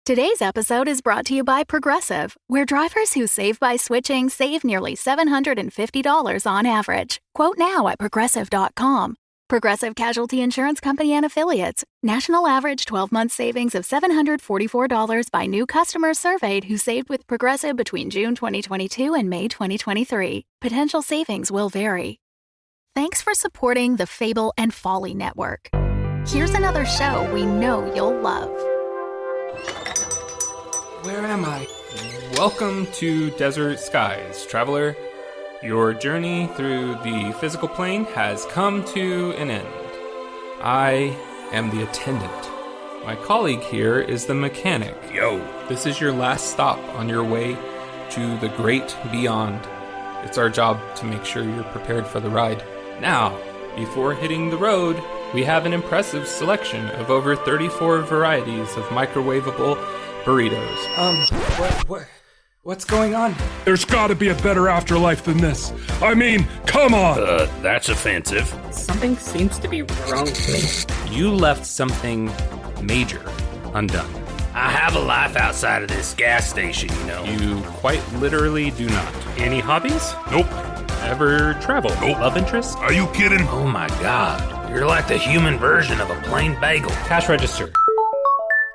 Today's episode is brought to you by Progressive, where drivers who save by switching save nearly $750 on average. Quote now at Progressive.com. Progressive Casualty Insurance Company and Affiliates. National average 12-month savings of $744 by new customers surveyed who saved with Progressive between June 2022 and May 2023. Potential savings will vary. Thanks for supporting the Fable and Folly Network. Here's another show we know you'll love. Where am I? Welcome to Desert Skies, traveler. Your journey through the physical plane has come to an end. I am the attendant. My colleague here is the mechanic. Yo. This is your last stop on your way to the great beyond. It's our job to make sure you're prepared for the ride. Now, before hitting the road, we have an impressive selection of over 34 varieties of microwavable burritos. What's going on? There's gotta be a better afterlife than this. I mean, come on! That's offensive. Something seems to be wrong with me. You left something major undone. I have a life outside of this gas station, you know. You quite literally do not. Any hobbies? Nope. Ever travel? Nope. Love interest? Are you kidding? Oh my god. You're like the human version of a plain bagel. Cash register.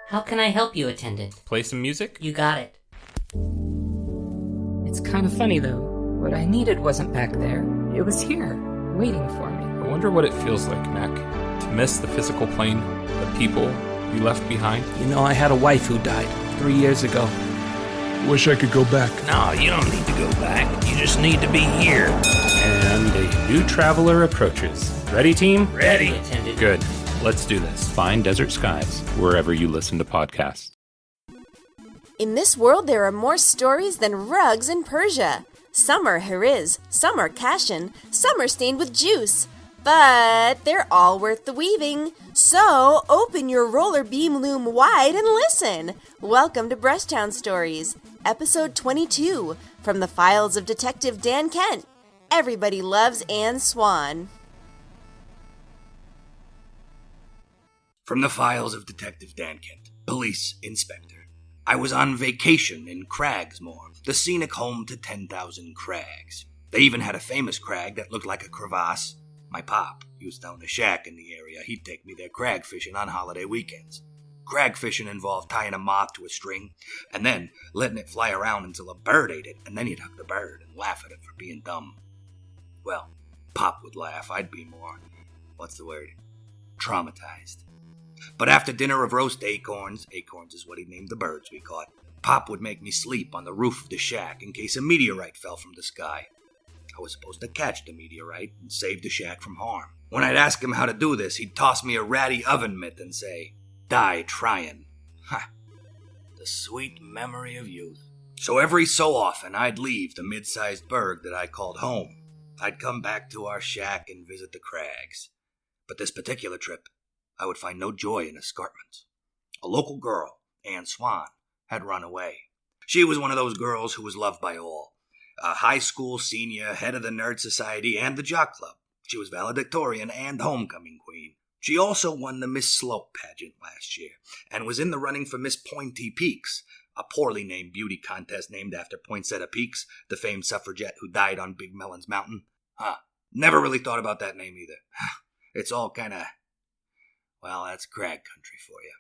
How can I help you, attendant? Play some music? You got it. It's kind of funny, though. What I needed wasn't back there. It was here, waiting for me. I wonder what it feels like, Mac, to miss the physical plane, the people you left behind. You know, I had a wife who died 3 years ago. Wish I could go back. No, you don't need to go back. You just need to be here. And a new traveler approaches. Ready, team? Ready. Attendant. Good. Let's do this. Find Desert Skies wherever you listen to podcasts. In this world, there are more stories than rugs in Persia. Some are heriz, some are cashin, some are stained with juice. But they're all worth the weaving. So open your roller beam loom wide and listen. Welcome to BRUSHTOWN Stories, Episode 22, from the files of Detective Dankent. Everybody loves Ann Swann. From the files of Detective Dankent, Police Inspector. I was on vacation in Cragsmore, the scenic home to 10,000 crags. They even had a famous crag that looked like a crevasse. My pop used to own a shack in the area. He'd take me there crag fishing on holiday weekends. Crag fishing involved tying a moth to a string, and then letting it fly around until a bird ate it, and then you'd hug the bird and laugh at it for being dumb. Well, Pop would laugh. I'd be more, traumatized. But after dinner of roast acorns is what he named the birds we caught, Pop would make me sleep on the roof of the shack in case a meteorite fell from the sky. I was supposed to catch the meteorite and save the shack from harm. When I'd ask him how to do this, he'd toss me a ratty oven mitt and say, "Die tryin'." Ha! The sweet memory of youth. So every so often, I'd leave the mid-sized burg that I called home. I'd come back to our shack and visit the crags. But this particular trip, I would find no joy in escarpment. A local girl, Ann Swann, had run away. She was one of those girls who was loved by all. A high school senior, head of the Nerd Society and the Jock Club. She was valedictorian and homecoming queen. She also won the Miss Slope pageant last year, and was in the running for Miss Pointy Peaks, a poorly named beauty contest named after Poinsettia Peaks, the famed suffragette who died on Big Melon's Mountain. Never really thought about that name either. It's all well, that's crag country for you.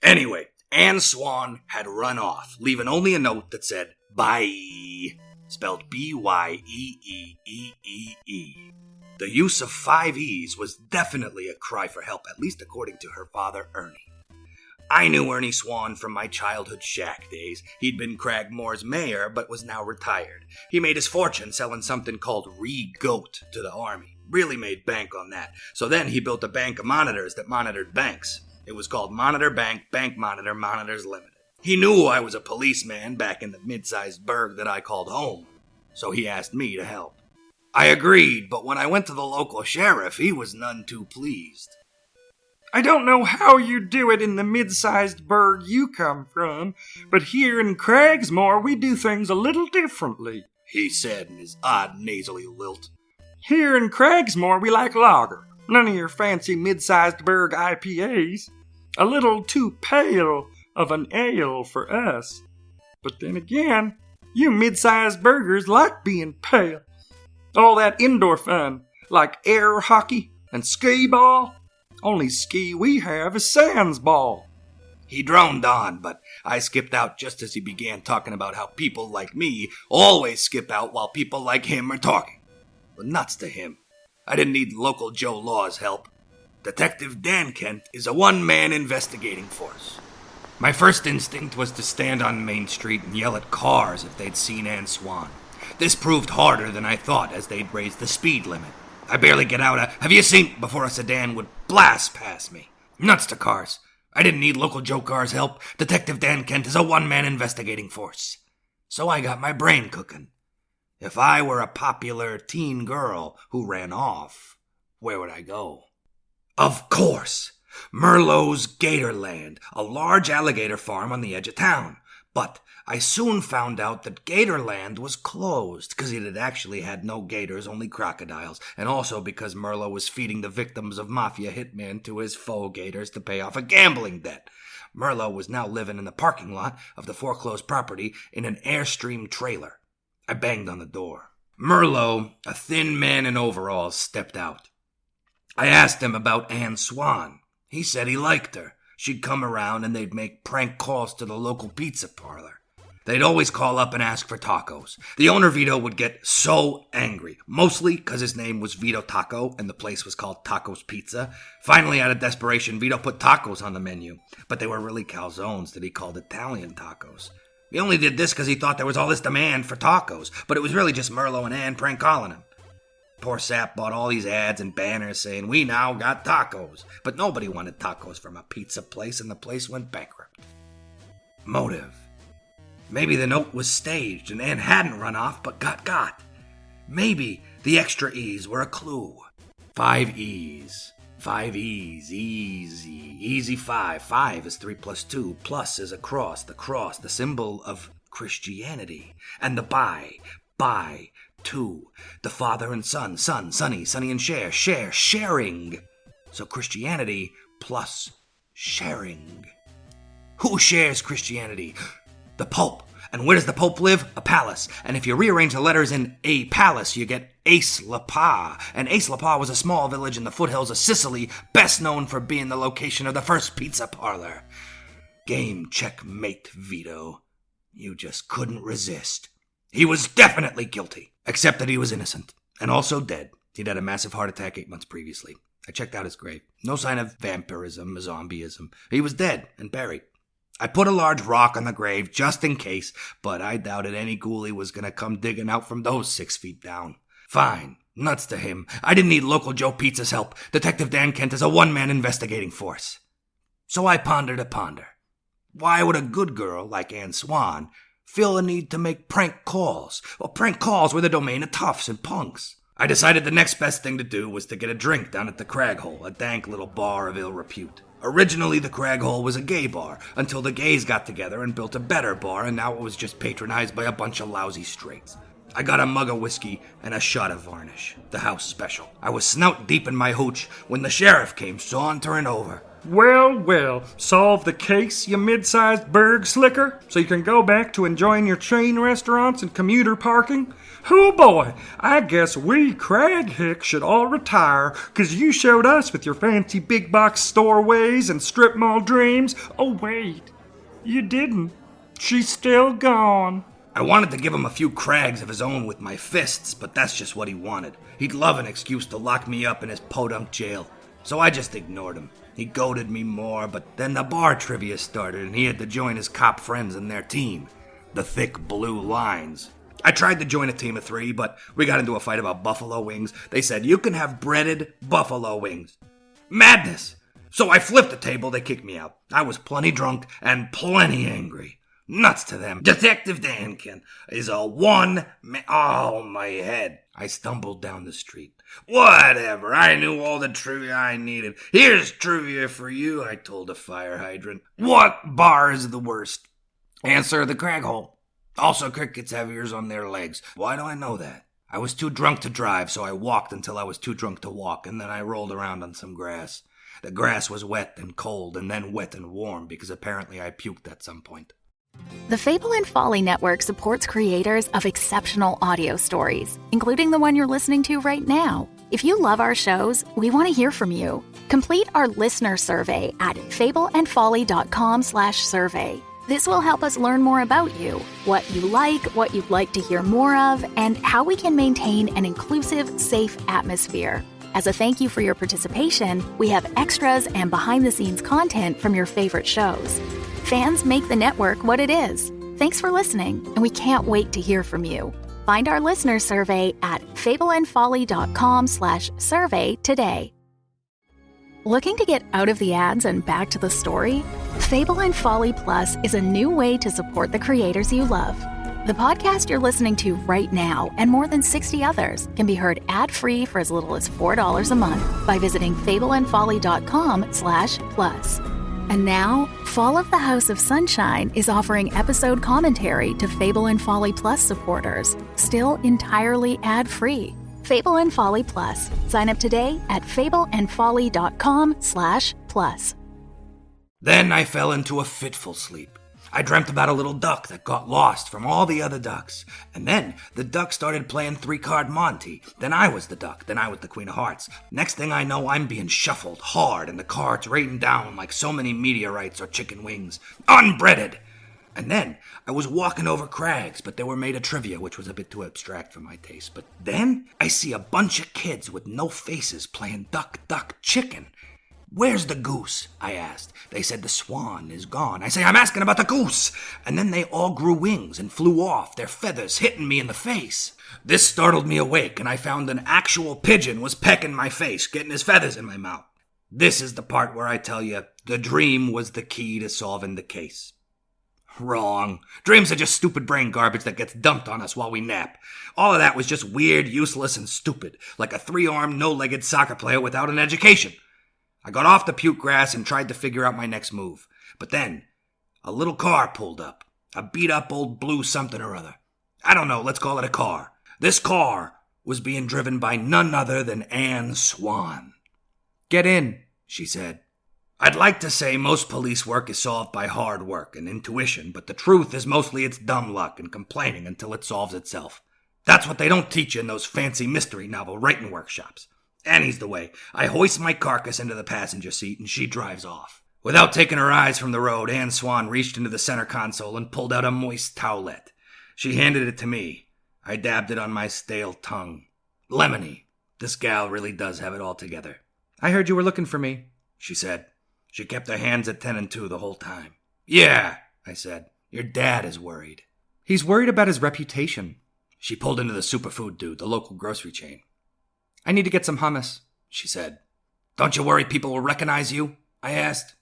Anyway, Ann Swann had run off, leaving only a note that said, "Bye," spelled B-Y-E-E-E-E-E. The use of 5 E's was definitely a cry for help, at least according to her father, Ernie. I knew Ernie Swann from my childhood shack days. He'd been Cragmore's mayor, but was now retired. He made his fortune selling something called Re-Goat to the army. Really made bank on that. So then he built a bank of monitors that monitored banks. It was called Monitor Bank, Bank Monitor, Monitors Limited. He knew I was a policeman back in the mid-sized burg that I called home, so he asked me to help. I agreed, but when I went to the local sheriff, he was none too pleased. "I don't know how you do it in the mid-sized burg you come from, but here in Cragsmore we do things a little differently," he said in his odd nasally lilt. "Here in Cragsmore we like lager, none of your fancy mid-sized burg IPAs. A little too pale, of an ale for us. But then again, you mid-sized burgers like being pale. All that indoor fun, like air hockey and skee ball. Only ski we have is sands ball. He droned on, but I skipped out just as he began talking about how people like me always skip out while people like him are talking. But nuts to him. I didn't need local Joe Law's help. Detective Dankent is a one-man investigating force. My first instinct was to stand on Main Street and yell at cars if they'd seen Ann Swann. This proved harder than I thought as they'd raised the speed limit. I barely get out "Have you seen?" before a sedan would blast past me. Nuts to cars. I didn't need local Joe Carr's help. Detective Dankent is a one-man investigating force. So I got my brain cooking. If I were a popular teen girl who ran off, where would I go? Of course! Merlot's Gatorland, a large alligator farm on the edge of town. But I soon found out that Gatorland was closed because it had actually had no gators, only crocodiles, and also because Merlot was feeding the victims of mafia hitmen to his faux gators to pay off a gambling debt. Merlot was now living in the parking lot of the foreclosed property in an Airstream trailer. I banged on the door. Merlot, a thin man in overalls, stepped out. I asked him about Ann Swann. He said he liked her. She'd come around and they'd make prank calls to the local pizza parlor. They'd always call up and ask for tacos. The owner, Vito, would get so angry, mostly because his name was Vito Taco and the place was called Taco's Pizza. Finally, out of desperation, Vito put tacos on the menu, but they were really calzones that he called Italian tacos. He only did this because he thought there was all this demand for tacos, but it was really just Merlot and Ann prank calling him. Poor sap bought all these ads and banners saying, "We now got tacos." But nobody wanted tacos from a pizza place, and the place went bankrupt. Motive. Maybe the note was staged and Ann hadn't run off but got. Maybe the extra E's were a clue. 5 E's. 5 E's. Easy. Easy 5. 5 is 3 plus 2. Plus is a cross. The cross, the symbol of Christianity. And the by. 2. The father and son. Son, Sonny and share. Sharing. So Christianity plus sharing. Who shares Christianity? The Pope. And where does the Pope live? A palace. And if you rearrange the letters in a palace, you get Ace La Pa. And Ace La Pa was a small village in the foothills of Sicily, best known for being the location of the first pizza parlor. Game checkmate, Vito. You just couldn't resist. He was definitely guilty, except that he was innocent, and also dead. He'd had a massive heart attack 8 months previously. I checked out his grave. No sign of vampirism or zombieism. He was dead and buried. I put a large rock on the grave just in case, but I doubted any ghoulie was going to come digging out from those 6 feet down. Fine. Nuts to him. I didn't need local Joe Pizza's help. Detective Dankent is a one-man investigating force. So I pondered a ponder. Why would a good girl like Ann Swann feel the need to make prank calls? Well, prank calls were the domain of toughs and punks. I decided the next best thing to do was to get a drink down at the Crag Hole, a dank little bar of ill repute. Originally, the Crag Hole was a gay bar, until the gays got together and built a better bar, and now it was just patronized by a bunch of lousy straights. I got a mug of whiskey and a shot of varnish, the house special. I was snout deep in my hooch when the sheriff came sauntering over. Well, solve the case, you mid-sized burg slicker, so you can go back to enjoying your chain restaurants and commuter parking? Oh boy, I guess we Crag Hicks should all retire, 'cause you showed us with your fancy big box store ways and strip mall dreams. Oh wait, you didn't. She's still gone. I wanted to give him a few crags of his own with my fists, but that's just what he wanted. He'd love an excuse to lock me up in his podunk jail. So I just ignored him. He goaded me more, but then the bar trivia started and he had to join his cop friends and their team, the Thick Blue Lines. I tried to join a team of 3, but we got into a fight about buffalo wings. They said, "You can have breaded buffalo wings." Madness! So I flipped the table, they kicked me out. I was plenty drunk and plenty angry. Nuts to them. Detective Dankent is a one-man... Oh, my head. I stumbled down the street. Whatever, I knew all the trivia I needed. Here's trivia for you, I told the fire hydrant. What bar is the worst? Answer, the Crag Hole. Also, crickets have ears on their legs. Why do I know that? I was too drunk to drive, so I walked until I was too drunk to walk, and then I rolled around on some grass. The grass was wet and cold, and then wet and warm because apparently I puked at some point. The Fable and Folly Network supports creators of exceptional audio stories, including the one you're listening to right now. If you love our shows, we want to hear from you. Complete our listener survey at fableandfolly.com/survey. This will help us learn more about you, what you like, what you'd like to hear more of, and how we can maintain an inclusive, safe atmosphere. As a thank you for your participation, we have extras and behind-the-scenes content from your favorite shows. Fans make the network what it is. Thanks for listening, and we can't wait to hear from you. Find our listener survey at fableandfolly.com/survey today. Looking to get out of the ads and back to the story? Fable and Folly Plus is a new way to support the creators you love. The podcast you're listening to right now and more than 60 others can be heard ad-free for as little as $4 a month by visiting fableandfolly.com/plus. And now, Fall of the House of Sunshine is offering episode commentary to Fable and Folly Plus supporters, still entirely ad-free. Fable and Folly Plus. Sign up today at fableandfolly.com/plus. Then I fell into a fitful sleep. I dreamt about a little duck that got lost from all the other ducks. And then the duck started playing 3-card Monte. Then I was the duck. Then I was the Queen of Hearts. Next thing I know, I'm being shuffled hard and the cards raining down like so many meteorites or chicken wings. Unbreaded! And then I was walking over crags, but they were made of trivia, which was a bit too abstract for my taste. But then I see a bunch of kids with no faces playing duck, duck, chicken. Where's the goose? I asked. They said the swan is gone. I say, I'm asking about the goose. And then they all grew wings and flew off, their feathers hitting me in the face. This startled me awake, and I found an actual pigeon was pecking my face, getting his feathers in my mouth. This is the part where I tell you the dream was the key to solving the case. Wrong. Dreams are just stupid brain garbage that gets dumped on us while we nap. All of that was just weird, useless, and stupid, like a 3-armed, no-legged soccer player without an education. I got off the puke grass and tried to figure out my next move. But then, a little car pulled up. A beat-up old blue something or other. I don't know, let's call it a car. This car was being driven by none other than Ann Swann. "Get in," she said. I'd like to say most police work is solved by hard work and intuition, but the truth is mostly it's dumb luck and complaining until it solves itself. That's what they don't teach you in those fancy mystery novel writing workshops. Annie's the way. I hoist my carcass into the passenger seat and she drives off. Without taking her eyes from the road, Ann Swann reached into the center console and pulled out a moist towelette. She handed it to me. I dabbed it on my stale tongue. Lemony. This gal really does have it all together. "I heard you were looking for me," she said. She kept her hands at 10 and 2 the whole time. "Yeah," I said. "Your dad is worried." "He's worried about his reputation." She pulled into the superfood dude, the local grocery chain. "I need to get some hummus," she said. "Don't you worry people will recognize you?" I asked.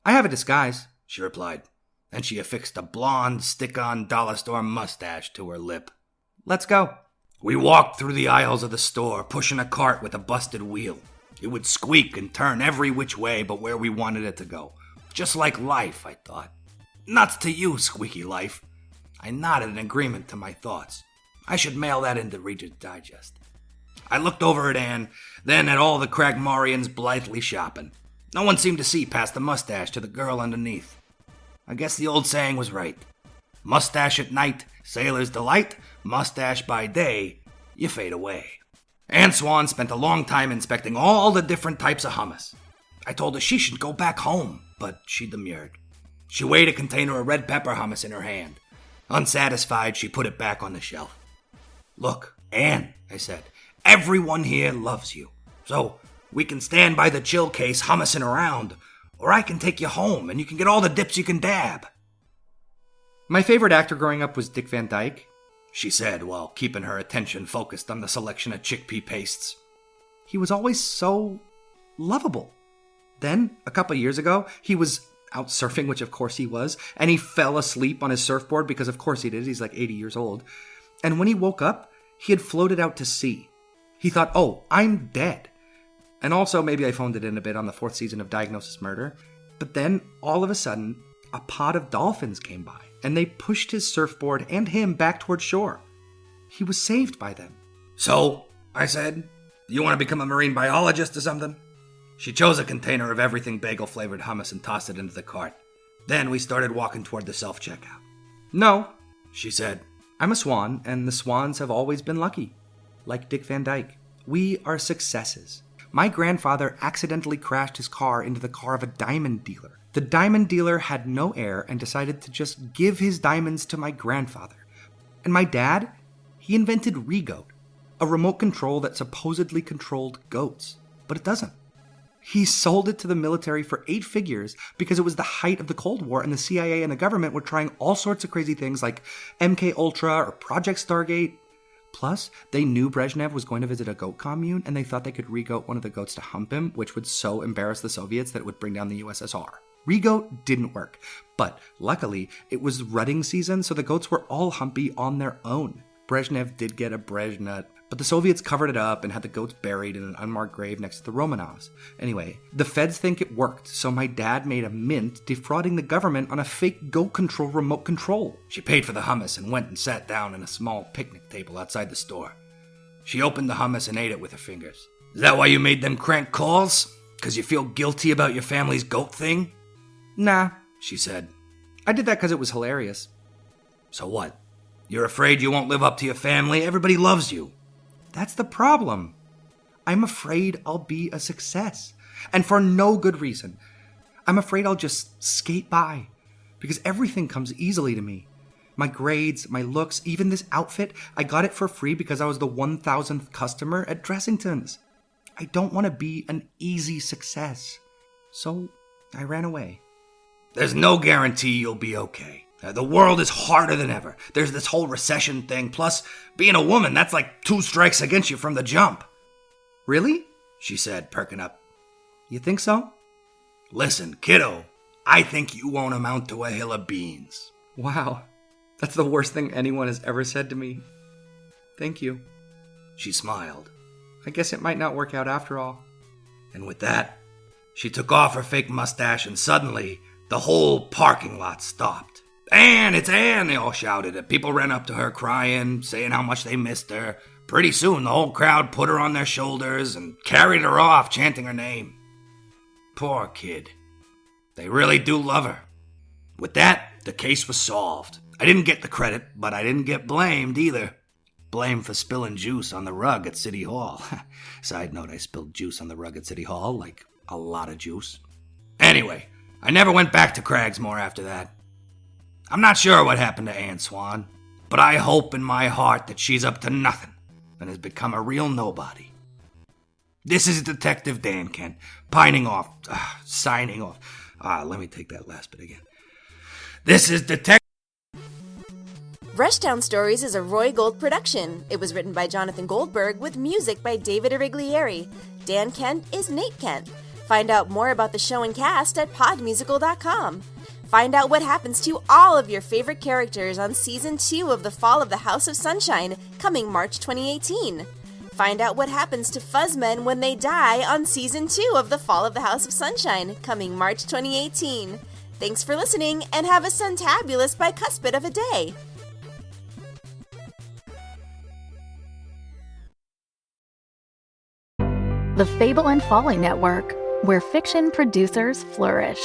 "I have a disguise," she replied. Then she affixed a blonde, stick-on dollar store mustache to her lip. "Let's go." We walked through the aisles of the store, pushing a cart with a busted wheel. It would squeak and turn every which way but where we wanted it to go. Just like life, I thought. Nuts to you, squeaky life. I nodded in agreement to my thoughts. I should mail that into Reader's Digest. I looked over at Ann, then at all the Cragmorians blithely shopping. No one seemed to see past the mustache to the girl underneath. I guess the old saying was right. Mustache at night, sailor's delight. Mustache by day, you fade away. Ann Swann spent a long time inspecting all the different types of hummus. I told her she should go back home, but she demurred. She weighed a container of red pepper hummus in her hand. Unsatisfied, she put it back on the shelf. "Look, Ann," I said, "everyone here loves you. So we can stand by the chill case hummusing around, or I can take you home and you can get all the dips you can dab." "My favorite actor growing up was Dick Van Dyke," she said while keeping her attention focused on the selection of chickpea pastes. "He was always so lovable. Then, a couple years ago, he was out surfing, which of course he was, and he fell asleep on his surfboard because of course he did. He's like 80 years old. And when he woke up, he had floated out to sea. He thought, oh, I'm dead. And also, maybe I phoned it in a bit on the 4th season of Diagnosis Murder. But then, all of a sudden, a pod of dolphins came by, and they pushed his surfboard and him back toward shore. He was saved by them." "So," I said, "you want to become a marine biologist or something?" She chose a container of everything bagel-flavored hummus and tossed it into the cart. Then we started walking toward the self-checkout. No, She said, I'm a swan, and the swans have always been lucky. Like Dick Van Dyke. We are successes. My grandfather accidentally crashed his car into the car of a diamond dealer. The diamond dealer had no heir and decided to just give his diamonds to my grandfather. And my dad, he invented Regoat, a remote control that supposedly controlled goats. But it doesn't. He sold it to the military for 8 figures because it was the height of the Cold War and the CIA and the government were trying all sorts of crazy things like MK Ultra or Project Stargate. Plus, they knew Brezhnev was going to visit a goat commune and they thought they could regoat one of the goats to hump him, which would so embarrass the Soviets that it would bring down the USSR. Regoat didn't work, but luckily it was rutting season, so the goats were all humpy on their own. Brezhnev did get a Brezhnut, but the Soviets covered it up and had the goats buried in an unmarked grave next to the Romanovs. Anyway, the feds think it worked, so my dad made a mint defrauding the government on a fake goat control remote control. She paid for the hummus and went and sat down in a small picnic table outside the store. She opened the hummus and ate it with her fingers. Is that why you made them crank calls? 'Cause you feel guilty about your family's goat thing? Nah, She said. I did that because it was hilarious. So what? You're afraid you won't live up to your family? Everybody loves you. That's the problem. I'm afraid I'll be a success. And for no good reason. I'm afraid I'll just skate by. Because everything comes easily to me. My grades, my looks, even this outfit, I got it for free because I was the 1,000th customer at Dressington's. I don't want to be an easy success. So I ran away. There's no guarantee you'll be okay. The world is harder than ever. There's this whole recession thing. Plus, being a woman, that's like 2 strikes against you from the jump. Really? She said, perking up. You think so? Listen, kiddo, I think you won't amount to a hill of beans. Wow. That's the worst thing anyone has ever said to me. Thank you. She smiled. I guess it might not work out after all. And with that, she took off her fake mustache and suddenly, the whole parking lot stopped. Ann, it's Ann, they all shouted. People ran up to her crying, saying how much they missed her. Pretty soon, the whole crowd put her on their shoulders and carried her off, chanting her name. Poor kid. They really do love her. With that, the case was solved. I didn't get the credit, but I didn't get blamed either. Blamed for spilling juice on the rug at City Hall. Side note, I spilled juice on the rug at City Hall, like a lot of juice. Anyway, I never went back to Cragsmore after that. I'm not sure what happened to Ann Swann, but I hope in my heart that she's up to nothing and has become a real nobody. This is Detective Dankent, signing off. Let me take that last bit again. This is Detective... BRUSHTOWN Stories is a Roy Gold production. It was written by Jonathan Goldberg with music by David Ariglieri. Dan Kent is Nate Kent. Find out more about the show and cast at podmusical.com. Find out what happens to all of your favorite characters on Season 2 of The Fall of the House of Sunshine, coming March 2018. Find out what happens to Fuzzmen when they die on Season 2 of The Fall of the House of Sunshine, coming March 2018. Thanks for listening, and have a suntabulous bicuspid of a day! The Fable and Folly Network, where fiction producers flourish.